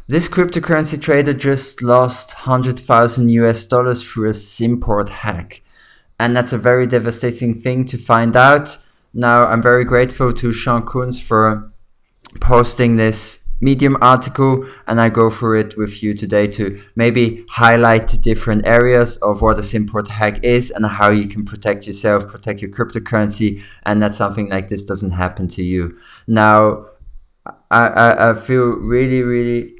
This cryptocurrency trader just lost 100,000 US dollars through a SIM port hack. And that's a very devastating thing to find out. Now, I'm very grateful to Sean Kunz for posting this Medium article, and I go through it with you today to maybe highlight different areas of what a SIM port hack is and how you can protect yourself, protect your cryptocurrency, and that something like this doesn't happen to you. Now, I feel really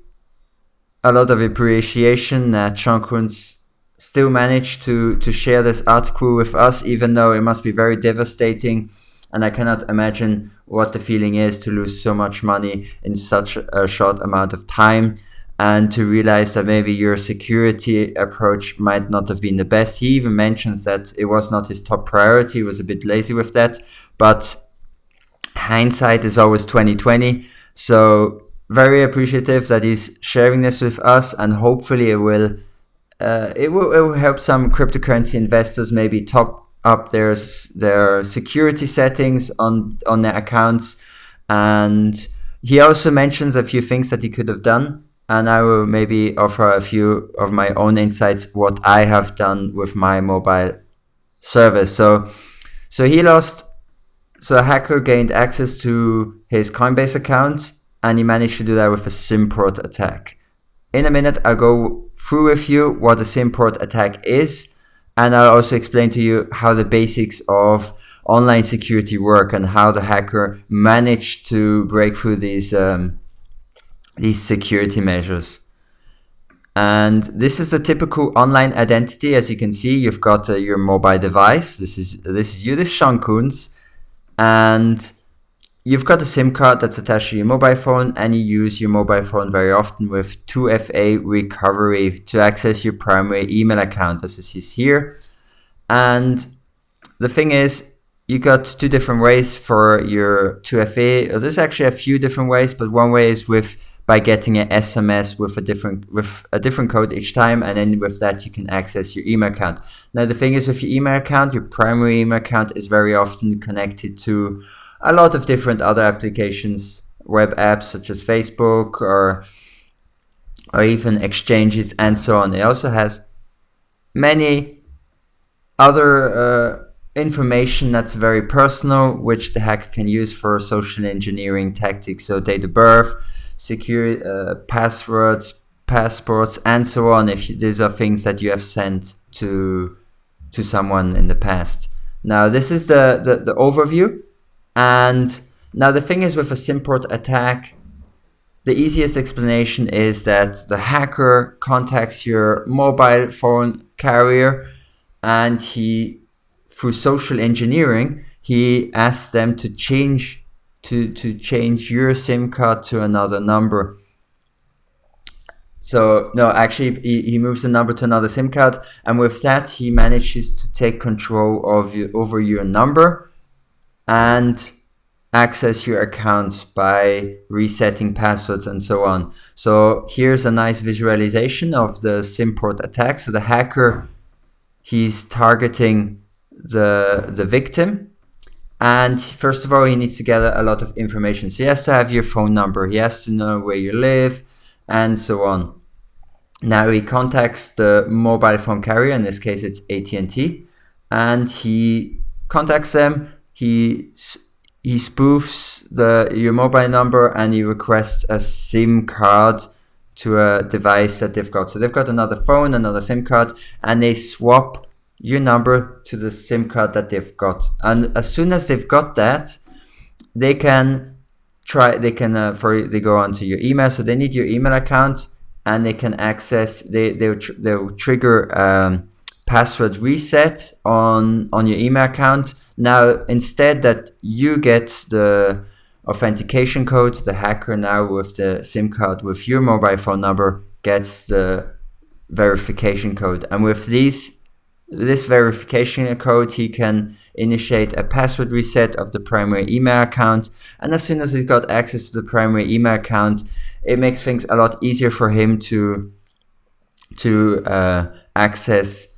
a lot of appreciation that Sean Kunz still managed to share this article with us, even though it must be very devastating. And I cannot imagine what the feeling is to lose so much money in such a short amount of time, and to realize that maybe your security approach might not have been the best. He even mentions that it was not his top priority. He was a bit lazy with that, but hindsight is always 2020. So very appreciative that he's sharing this with us, and hopefully it will help some cryptocurrency investors maybe top up their security settings on their accounts. And he also mentions a few things that he could have done, and I will maybe offer a few of my own insights what I have done with my mobile service. So a hacker gained access to his Coinbase account, and he managed to do that with a SIM port attack. In a minute, I'll go through with you what a SIM port attack is, and I'll also explain to you how the basics of online security work and how the hacker managed to break through these security measures. And this is a typical online identity. As you can see, you've got your mobile device. This is you. This is Sean Kunz, and you've got a SIM card that's attached to your mobile phone, and you use your mobile phone very often with 2FA recovery to access your primary email account, as it is here. And the thing is, you got two different ways for your 2FA. There's actually a few different ways, but one way is by getting an SMS with a different code each time, and then with that you can access your email account. Now the thing is, with your email account, your primary email account is very often connected to a lot of different other applications, web apps such as Facebook or even exchanges and so on. It also has many other information that's very personal, which the hacker can use for social engineering tactics. So date of birth, secure passwords, passports, and so on. If these are things that you have sent to someone in the past. Now this is the overview. And now the thing is, with a SIM port attack, the easiest explanation is that the hacker contacts your mobile phone carrier, and through social engineering, he asks them to change your SIM card to another number. So no, actually he moves the number to another SIM card, and with that he manages to take control over your number and access your accounts by resetting passwords and so on. So here's a nice visualization of the SIM port attack. So the hacker, he's targeting the victim, and first of all he needs to gather a lot of information. So he has to have your phone number, he has to know where you live, and so on. Now he contacts the mobile phone carrier, in this case it's AT&T, and he contacts them. He spoofs your mobile number, and he requests a SIM card to a device that they've got. So they've got another phone, another SIM card, and they swap your number to the SIM card that they've got. And as soon as they've got that, they go onto your email. So they need your email account, and they can access. They'll trigger password reset on your email account. Now, instead that you get the authentication code, the hacker now with the SIM card with your mobile phone number gets the verification code. And with this verification code, he can initiate a password reset of the primary email account. And as soon as he's got access to the primary email account, it makes things a lot easier for him to access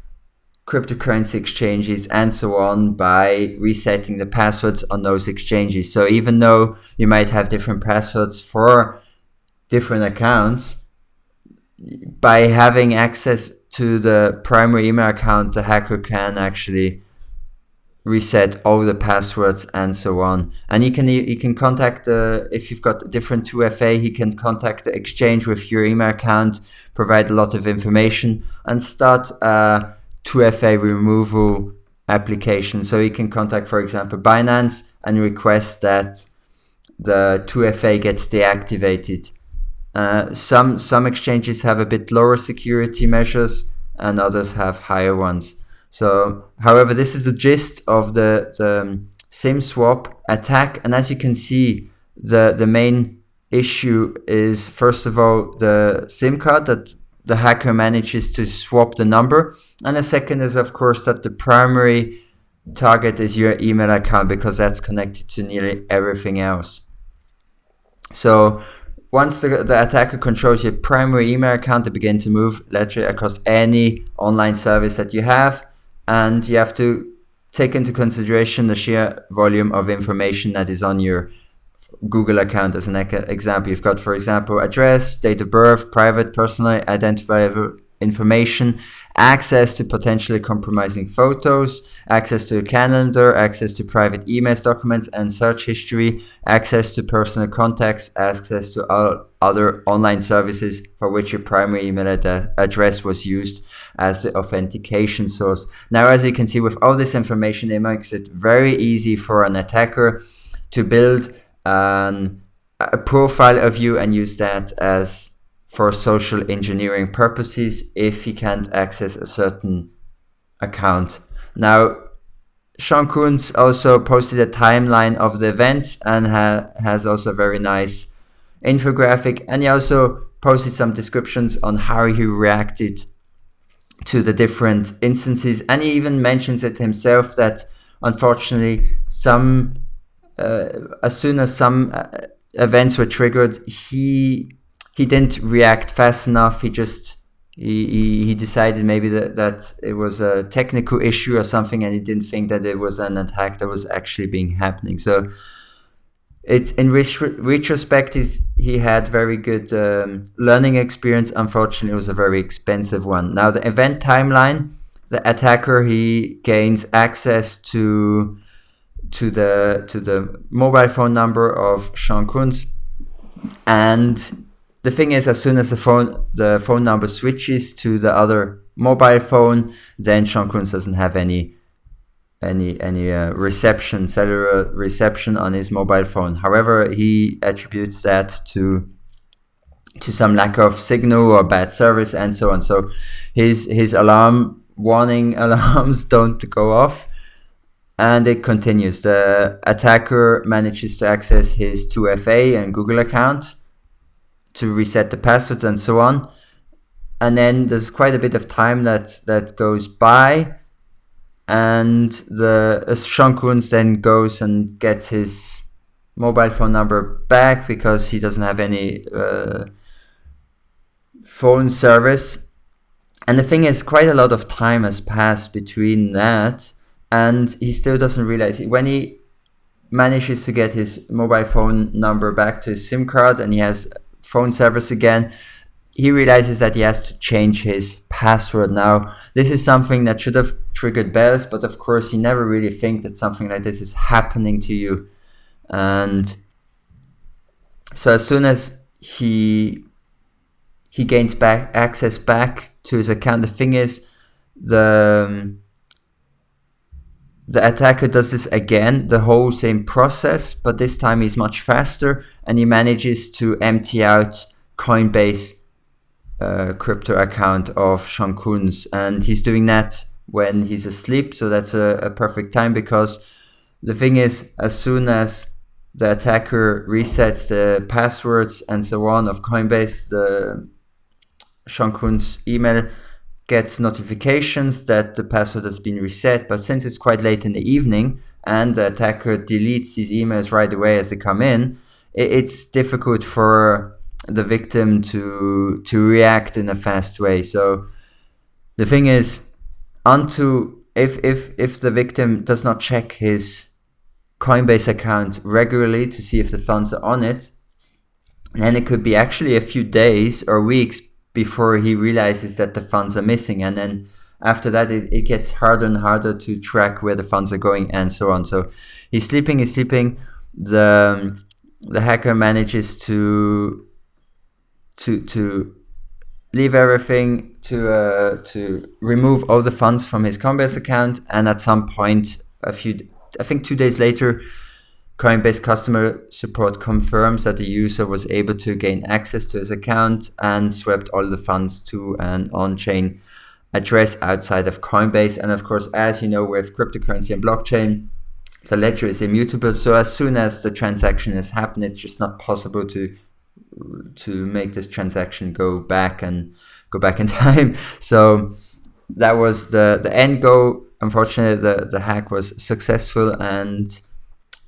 cryptocurrency exchanges and so on by resetting the passwords on those exchanges. So even though you might have different passwords for different accounts, by having access to the primary email account, the hacker can actually reset all the passwords and so on. And he can contact if you've got different 2FA, he can contact the exchange with your email account, provide a lot of information, and start a 2FA removal application. So he can contact, for example, Binance and request that the 2FA gets deactivated. Some exchanges have a bit lower security measures and others have higher ones. So, however, this is the gist of the SIM swap attack. And as you can see, the main issue is, first of all, the SIM card, that the hacker manages to swap the number. And the second is, of course, that the primary target is your email account, because that's connected to nearly everything else. So once the attacker controls your primary email account, they begin to move laterally across any online service that you have. And you have to take into consideration the sheer volume of information that is on your Google account. As an example, you've got, for example, address, date of birth, private, personally identifiable information, access to potentially compromising photos, access to a calendar, access to private emails, documents, and search history, access to personal contacts, access to all other online services for which your primary email address was used as the authentication source. Now, as you can see, with all this information, it makes it very easy for an attacker to build a profile of you and use that as for social engineering purposes if he can't access a certain account. Now, Sean Coons also posted a timeline of the events and has also a very nice infographic, and he also posted some descriptions on how he reacted to the different instances, and he even mentions it himself that unfortunately as soon as some events were triggered, he didn't react fast enough. He decided maybe that it was a technical issue or something, and he didn't think that it was an attack that was actually happening. So it's in retrospect, he had very good learning experience. Unfortunately, it was a very expensive one. Now, the event timeline, the attacker, he gains access to the mobile phone number of Sean Coons, and the thing is, as soon as the phone number switches to the other mobile phone, then Sean Coons doesn't have any reception, cellular reception on his mobile phone. However, he attributes that to some lack of signal or bad service and so on. So his warning alarms don't go off, and it continues. The attacker manages to access his 2FA and Google account to reset the passwords and so on. And then there's quite a bit of time that goes by, and Sean Coons then goes and gets his mobile phone number back because he doesn't have any phone service. And the thing is, quite a lot of time has passed between that, and he still doesn't realize it. When he manages to get his mobile phone number back to his SIM card and he has phone service again, he realizes that he has to change his password. Now, this is something that should have triggered bells, but of course you never really think that something like this is happening to you. And so as soon as he gains access back to his account, the thing is, the attacker does this again, the whole same process, but this time he's much faster, and he manages to empty out Coinbase crypto account of Sean Coons, and he's doing that when he's asleep. So that's a perfect time, because the thing is, as soon as the attacker resets the passwords and so on of Coinbase, the Sean Coons email gets notifications that the password has been reset. But since it's quite late in the evening and the attacker deletes these emails right away as they come in, it's difficult for the victim to react in a fast way. So the thing is, if the victim does not check his Coinbase account regularly to see if the funds are on it, then it could be actually a few days or weeks before he realizes that the funds are missing. And then after that, it gets harder and harder to track where the funds are going and so on. So he's sleeping. The hacker manages to leave everything, to remove all the funds from his Coinbase account, and at some point, I think 2 days later, Coinbase customer support confirms that the user was able to gain access to his account and swept all the funds to an on-chain address outside of Coinbase. And of course, as you know, with cryptocurrency and blockchain, the ledger is immutable. So as soon as the transaction has happened, it's just not possible to make this transaction go back in time. So that was the end goal. Unfortunately, the hack was successful, and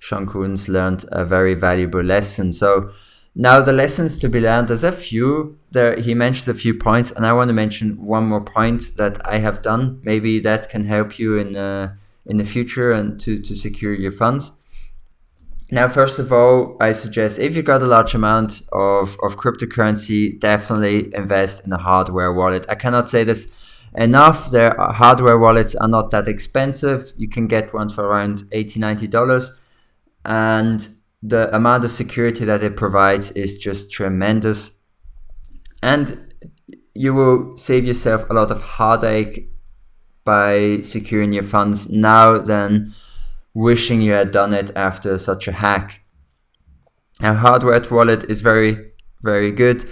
Sean Coons learned a very valuable lesson. So now the lessons to be learned, there's a few there. He mentioned a few points, and I want to mention one more point that I have done. Maybe that can help you in the future and to secure your funds. Now, first of all, I suggest if you got a large amount of cryptocurrency, definitely invest in a hardware wallet. I cannot say this enough. Hardware wallets are not that expensive. You can get ones for around $80-90. And the amount of security that it provides is just tremendous. And you will save yourself a lot of heartache by securing your funds now than wishing you had done it after such a hack. A hardware wallet is very, very good.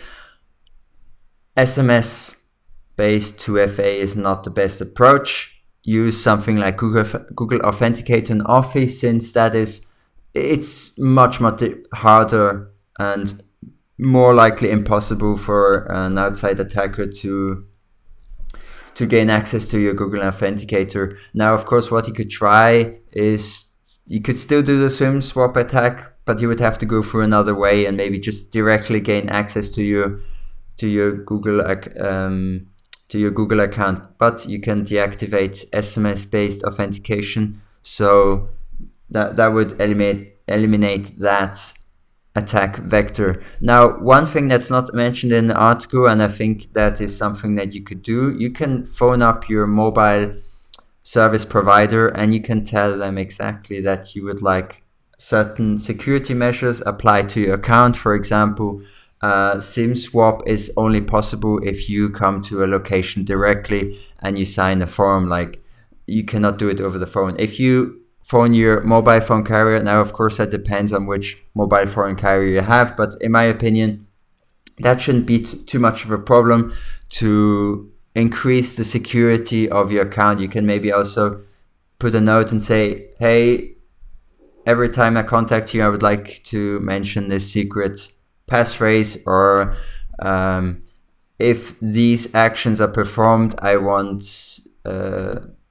SMS-based 2FA is not the best approach. Use something like Google Authenticator and Office, since it's much harder and more likely impossible for an outside attacker to gain access to your Google Authenticator. Now, of course, what you could try is you could still do the swim swap attack, but you would have to go through another way and maybe just directly gain access to your Google account. But you can deactivate SMS-based authentication, so that would eliminate that attack vector. Now, one thing that's not mentioned in the article, and I think that is something that you could do, you can phone up your mobile service provider and you can tell them exactly that you would like certain security measures applied to your account. For example, SIM swap is only possible if you come to a location directly and you sign a form. Like, you cannot do it over the phone. If you phone your mobile phone carrier, now of course that depends on which mobile phone carrier you have, but in my opinion that shouldn't be too much of a problem to increase the security of your account. You can maybe also put a note and say, hey, every time I contact you, I would like to mention this secret passphrase, or if these actions are performed, I want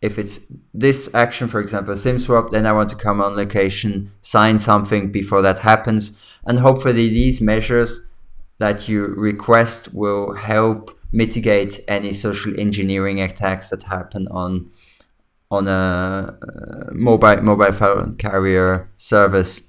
if it's this action, for example, SIM swap, then I want to come on location, sign something before that happens. And hopefully these measures that you request will help mitigate any social engineering attacks that happen on a mobile phone carrier service.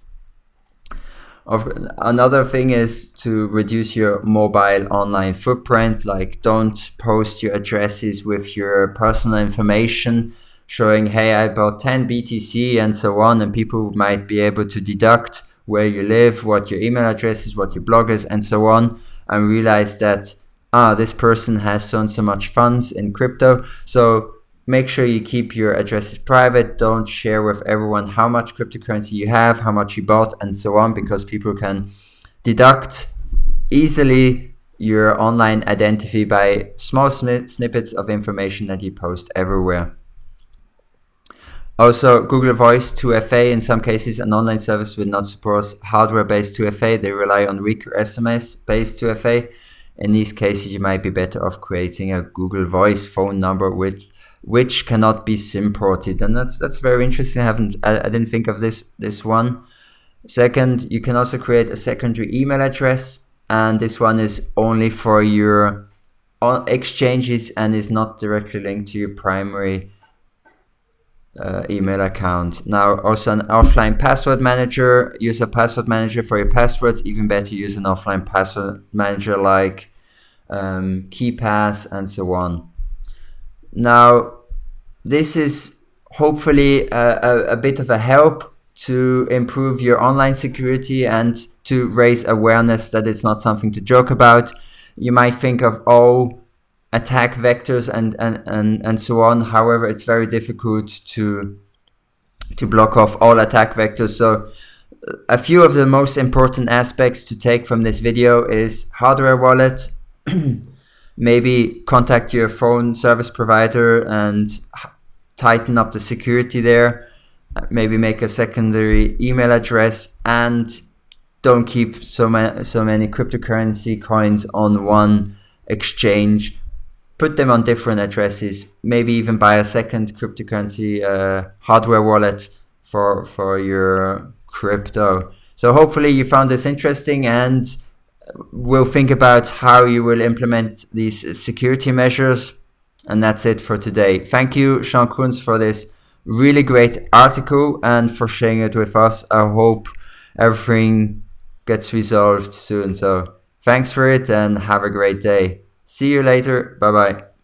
Another thing is to reduce your mobile online footprint. Like, don't post your addresses with your personal information showing, hey, I bought 10 BTC and so on, and people might be able to deduct where you live, what your email address is, what your blog is, and so on, and realize that this person has so and so much funds in crypto. So make sure you keep your addresses private. Don't share with everyone how much cryptocurrency you have, how much you bought, and so on, because people can deduct easily your online identity by small snippets of information that you post everywhere. Also, Google Voice 2FA, in some cases, an online service will not support hardware-based 2FA. They rely on weaker SMS-based 2FA. In these cases, you might be better off creating a Google Voice phone number which cannot be SIM ported, and that's very interesting. I didn't think of this one. Second, you can also create a secondary email address, and this one is only for your exchanges and is not directly linked to your primary email account. Now, also an offline password manager. Use a password manager for your passwords. Even better, use an offline password manager like key pass, and so on. Now, this is hopefully a bit of a help to improve your online security and to raise awareness that it's not something to joke about. You might think of all attack vectors and so on. However, it's very difficult to block off all attack vectors. So a few of the most important aspects to take from this video is hardware wallet. Maybe contact your phone service provider and tighten up the security there. Maybe make a secondary email address, and don't keep so many cryptocurrency coins on one exchange. Put them on different addresses. Maybe even buy a second cryptocurrency hardware wallet for your crypto. So hopefully you found this interesting, and we'll think about how you will implement these security measures. And that's it for today. Thank you, Sean Kunz, for this really great article and for sharing it with us. I hope everything gets resolved soon. So thanks for it and have a great day. See you later. Bye bye.